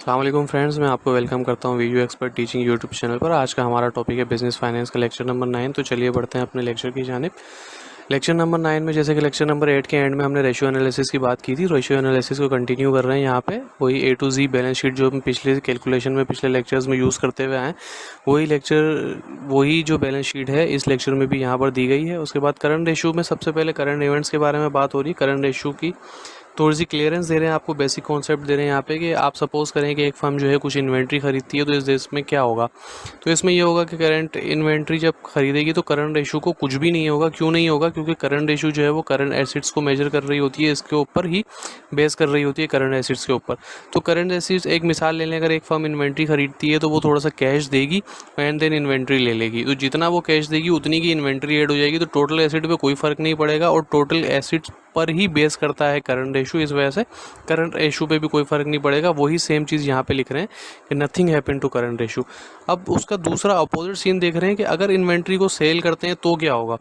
अस्सलाम वालेकुम फ्रेंड्स, मैं आपको वेलकम करता हूं video expert teaching YouTube channel पर। आज का हमारा टॉपिक है बिजनेस फाइनेंस का लेक्चर नंबर 9। तो चलिए बढ़ते हैं अपने लेक्चर की जानिब। लेक्चर नंबर 9 में जैसे कि लेक्चर नंबर 8 के एंड में हमने रेशियो एनालिसिस की बात की थी। रेशियो एनालिसिस को कंटिन्यू कर रहे हैं यहाँ पे। वही ए टू जी बैलेंस शीट जो हम पिछले कैलकुलेशन में पिछले लेक्चर्स में यूज़ करते हुए आए, वही जो बैलेंस शीट है इस लेक्चर में भी यहाँ पर दी गई है। उसके बाद करंट रेशियो में सबसे पहले करंट इवेंट्स के बारे में बात हो रही है। करंट रेशियो की थोड़ी सी क्लियरेंस दे रहे हैं आपको, बेसिक कॉन्सेप्ट दे रहे हैं यहाँ पे कि आप सपोज करें कि एक फर्म जो है कुछ इन्वेंट्री खरीदती है, तो इस देश में क्या होगा। तो इसमें ये होगा कि करंट इन्वेंट्री जब खरीदेगी तो करंट रेशो को कुछ भी नहीं होगा। क्यों नहीं होगा? क्योंकि करंट रेशो जो है वो करंट एसिड्स को मेजर कर रही होती है, इसके ऊपर ही बेस कर रही होती है, करंट एसिड्स के ऊपर। तो करंट एसिड्स, एक मिसाल ले लें, अगर एक फर्म इन्वेंट्री खरीदती है तो वो थोड़ा सा कैश देगी एंड देन इन्वेंट्री ले लेगी। तो जितना वो कैश देगी उतनी की इन्वेंट्री ऐड हो जाएगी, तो टोटल एसिड पे कोई फर्क नहीं पड़ेगा और टोटल एसिड्स पर ही बेस करता है करंट रेशो। इस वजह से करंट रेशो पे भी कोई फर्क नहीं पड़ेगा। वही सेम चीज़ यहाँ पे लिख रहे हैं कि nothing happen to current ratio. अब उसका दूसरा अपोजिट सीन देख रहे हैं कि अगर इन्वेंट्री को सेल करते हैं तो क्या होगा।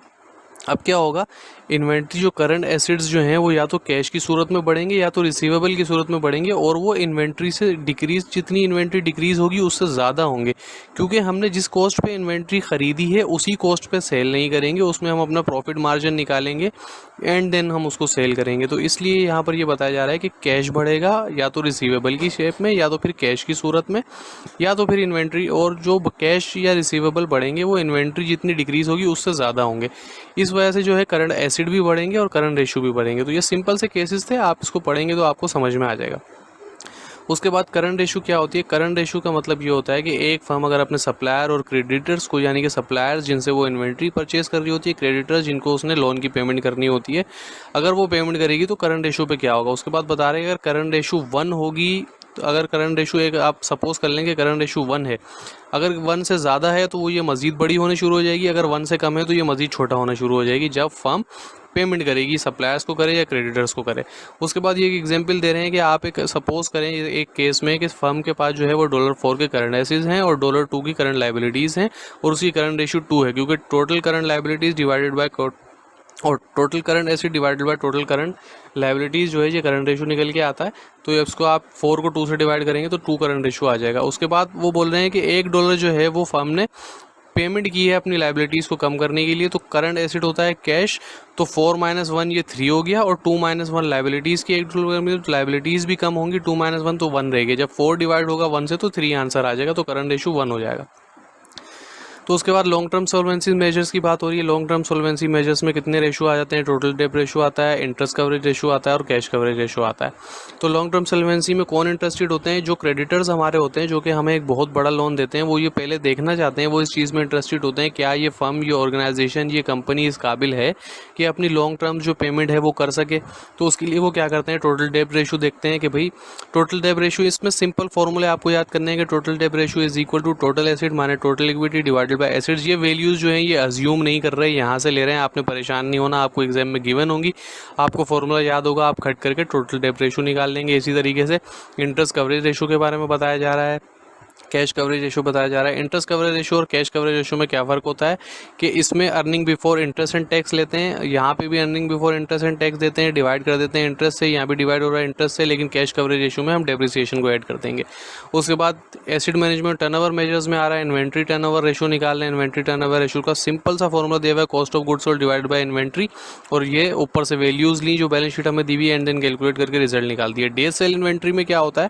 अब क्या होगा, इन्वेंट्री जो करंट एसिड्स जो हैं वो या तो कैश की सूरत में बढ़ेंगे या तो रिसीवेबल की सूरत में बढ़ेंगे, और वो इन्वेंट्री से डिक्रीज, जितनी इन्वेंट्री डिक्रीज होगी उससे ज़्यादा होंगे, क्योंकि हमने जिस कॉस्ट पे इन्वेंट्री ख़रीदी है उसी कॉस्ट पे सेल नहीं करेंगे, उसमें हम अपना प्रॉफिट मार्जिन निकालेंगे एंड देन हम उसको सेल करेंगे। तो इसलिए यहाँ पर ये बताया जा रहा है कि कैश बढ़ेगा या तो रिसीवेबल की शेप में या तो फिर कैश की सूरत में या तो फिर इन्वेंट्री, और जो कैश या रिसीवेबल बढ़ेंगे वो इन्वेंट्री जितनी डिक्रीज होगी उससे ज़्यादा होंगे। इस वजह से जो है करंट एसिड भी बढ़ेंगे और करंट रेशियो भी बढ़ेंगे। तो ये सिंपल से केसेस थे, आप इसको पढ़ेंगे तो आपको समझ में आ जाएगा। उसके बाद करंट रेशियो क्या होती है? करंट रेशियो का मतलब ये होता है कि एक फर्म अगर अपने सप्लायर और क्रेडिटर्स को, यानी कि सप्लायर्स जिनसे वो इन्वेंट्री परचेज कर रही होती है, क्रेडिटर्स जिनको उसने लोन की पेमेंट करनी होती है, अगर वो पेमेंट करेगी तो करंट रेशियो पे क्या होगा। उसके बाद बता रहे हैं अगर करंट रेशियो 1 होगी, तो अगर करंट रेशियो एक, आप सपोज कर लेंगे करंट रेशियो 1 है, अगर 1 से ज़्यादा है तो वो ये मज़ीद बड़ी होने शुरू हो जाएगी, अगर 1 से कम है तो ये मज़ीद छोटा होना शुरू हो जाएगी जब फर्म पेमेंट करेगी, सप्लायर्स को करे या क्रेडिटर्स को करे। उसके बाद ये एक एग्जांपल दे रहे हैं कि आप एक सपोज करें एक केस में कि फर्म के पास जो है वो $4 के करंट एसेट्स हैं और $2 की करंट लाइबिलिटीज़ हैं, और उसकी करंट रेशियो 2 है, क्योंकि total current liabilities divided by और total current asset divided by total current liabilities जो है ये करंट रेशियो निकल के आता है। तो इसको आप 4 को 2 से डिवाइड करेंगे तो 2 करंट रेशियो आ जाएगा। उसके बाद वो बोल रहे हैं कि $1 जो है वो फर्म ने पेमेंट की है अपनी लाइबिलिटीज़ को कम करने के लिए, तो करंट एसेट होता है कैश, तो 4 - 1 ये 3 हो गया, और 2 - 1 लाइबिलिटीज़ की $1 में, तो लाइबिलिटीज़ भी कम होंगी, 2 - 1 तो 1 रहेगी। जब 4 डिवाइड होगा 1 से तो 3 आंसर आ जाएगा, तो करंट रेशियो 1 हो जाएगा। तो उसके बाद लॉन्ग टर्म सॉल्वेंसी मेजर्स की बात हो रही है। लॉन्ग टर्म सॉल्वेंसी मेजर्स में कितने रेशियो आ जाते हैं? टोटल डेट रेशियो आता है, इंटरेस्ट कवरेज रेशियो आता है और कैश कवरेज रेशियो आता है। तो लॉन्ग टर्म सॉल्वेंसी में कौन इंटरेस्टेड होते हैं? जो क्रेडिटर्स हमारे होते हैं, जो कि हमें एक बहुत बड़ा लोन देते हैं, वो ये पहले देखना चाहते हैं, वो इस चीज़ में इंटरेस्टेड होते हैं क्या ये फर्म, ये ऑर्गेनाइजेशन, ये कंपनी इस काबिल है कि अपनी लॉन्ग टर्म जो पेमेंट है वो कर सके। तो उसके लिए वो क्या करते हैं, टोटल डेट रेशियो देखते हैं कि भाई टोटल डेट रेशियो, इसमें सिंपल फॉर्मूले आपको याद करने हैं कि total debt ratio is equal to total asset माने total equity divided by assets. ये वैल्यूज़ जो हैं ये अज्यूम नहीं कर रहे हैं, यहाँ से ले रहे हैं, आपने परेशान नहीं होना, आपको एग्जाम में गिवन होंगी, आपको फॉर्मूला याद होगा, आप खट करके टोटल डेट रेशियो निकाल लेंगे। इसी तरीके से इंटरेस्ट कवरेज रेशियो के बारे में बताया जा रहा है, कैश कवरेज रेशियो बताया जा रहा है। इंटरेस्ट कवरेज रेशियो और कैश कवरेज रेशियो में क्या फ़र्क होता है कि इसमें earning before interest and tax लेते हैं, यहाँ पे भी earning before interest and tax देते हैं, डिवाइड कर देते हैं इंटरेस्ट से, यहाँ भी डिवाइड हो रहा है इंटरेस्ट से, लेकिन कैश कवरेज रेशियो में हम डेप्रिसिएशन को ऐड कर देंगे। उसके बाद एसिड मैनेजमेंट टर्नओवर मेजर्स में आ रहा है इन्वेंट्री टर्नओवर रेशियो निकाल रहे हैं। इन्वेंट्री टर्नओवर रेशियो का सिंपल सा फॉर्मूला दिया हुआ है, cost of goods sold divide by inventory, और ये ऊपर से वैल्यूज़ ली जो बैलेंस शीट हमें दी हुई है एंड देन कैलकुलेट करके रिजल्ट निकाल दिया। डे सेल इन्वेंट्री में क्या होता है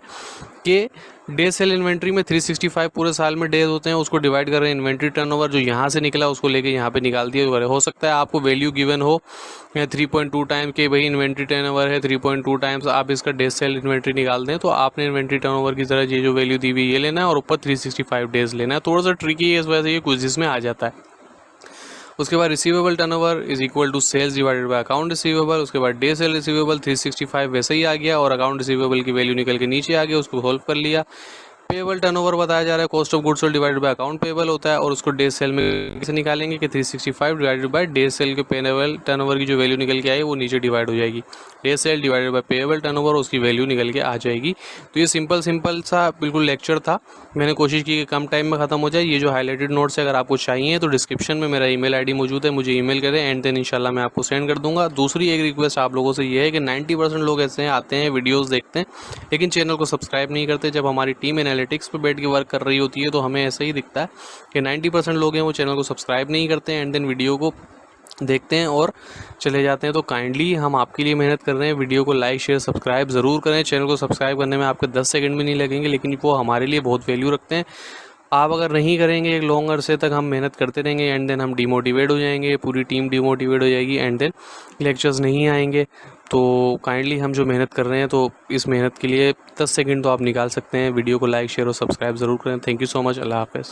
कि डे सेल इन्वेंट्री में 365 पूरे साल में डेज होते हैं, उसको डिवाइड कर रहे हैं इन्वेंट्री टर्नओवर, जो यहाँ से निकला उसको लेके यहाँ पे निकाल दिया। हो सकता है आपको वैल्यू गिवन हो 3.2 टाइम के, भाई इन्वेंट्री टर्नओवर है 3.2 टाइम्स, आप इसका डे सेल इन्वेंट्री निकाल दें, तो आपने इन्वेंट्री टर्नओवर की तरह ये जो वैल्यू दी हुई ये लेना है और ऊपर 365 डेज लेना है। थोड़ा सा ट्रिकी है, इस वजह से ये क्विज़ में आ जाता है। उसके बाद receivable turnover is equal to sales divided by account receivable. उसके बाद डे सेल रिसीवेबल 365 वैसे ही आ गया, और अकाउंट रिसीवेबल की वैल्यू निकल के नीचे आ गया, उसको सोल्व कर लिया। पेबल टर्नओवर बताया जा रहा है, cost of goods sold divided by account payable होता है, और उसको डे सेल में कैसे निकालेंगे कि 365 डिवाइडेड बाय डे सेल के पेबल टर्नओवर की जो वैल्यू निकल के आई वो नीचे डिवाइड हो जाएगी। Day sale divided by payable turnover, उसकी वैल्यू निकल के आ जाएगी। तो ये सिंपल सा बिल्कुल लेक्चर था। मैंने कोशिश की कि कम टाइम में ख़त्म हो जाए। ये जो हाईलाइटेड नोट्स है अगर आपको चाहिए तो डिस्क्रिप्शन में मेरा ईमेल आईडी मौजूद है, मुझे ईमेल करें एंड देन इंशाल्लाह मैं आपको सेंड कर दूंगा। दूसरी एक रिक्वेस्ट आप लोगों से ये है कि 90% लोग ऐसे आते हैं, वीडियोस देखते हैं, लेकिन चैनल को सब्सक्राइब नहीं करते। जब हमारी टीम एनालिटिक्स पे बैठ के वर्क कर रही होती है तो हमें ऐसा ही दिखता है कि 90% लोग हैं वो चैनल को सब्सक्राइब नहीं करते एंड देन वीडियो को देखते हैं और चले जाते हैं। तो काइंडली हम आपके लिए मेहनत कर रहे हैं, वीडियो को लाइक शेयर सब्सक्राइब ज़रूर करें। चैनल को सब्सक्राइब करने में आपके 10 सेकंड भी नहीं लगेंगे, लेकिन वो हमारे लिए बहुत वैल्यू रखते हैं। आप अगर नहीं करेंगे एक लॉन्ग अरसे तक, हम मेहनत करते रहेंगे एंड देन हम डिमोटिवेट हो जाएंगे, पूरी टीम डिमोटिवेट हो जाएगी एंड देन लेक्चर्स नहीं आएंगे। तो काइंडली हम जो मेहनत कर रहे हैं तो इस मेहनत के लिए 10 सेकंड तो आप निकाल सकते हैं। वीडियो को लाइक शेयर और सब्सक्राइब ज़रूर करें। Thank you so much. अल्लाह हाफ़िज़।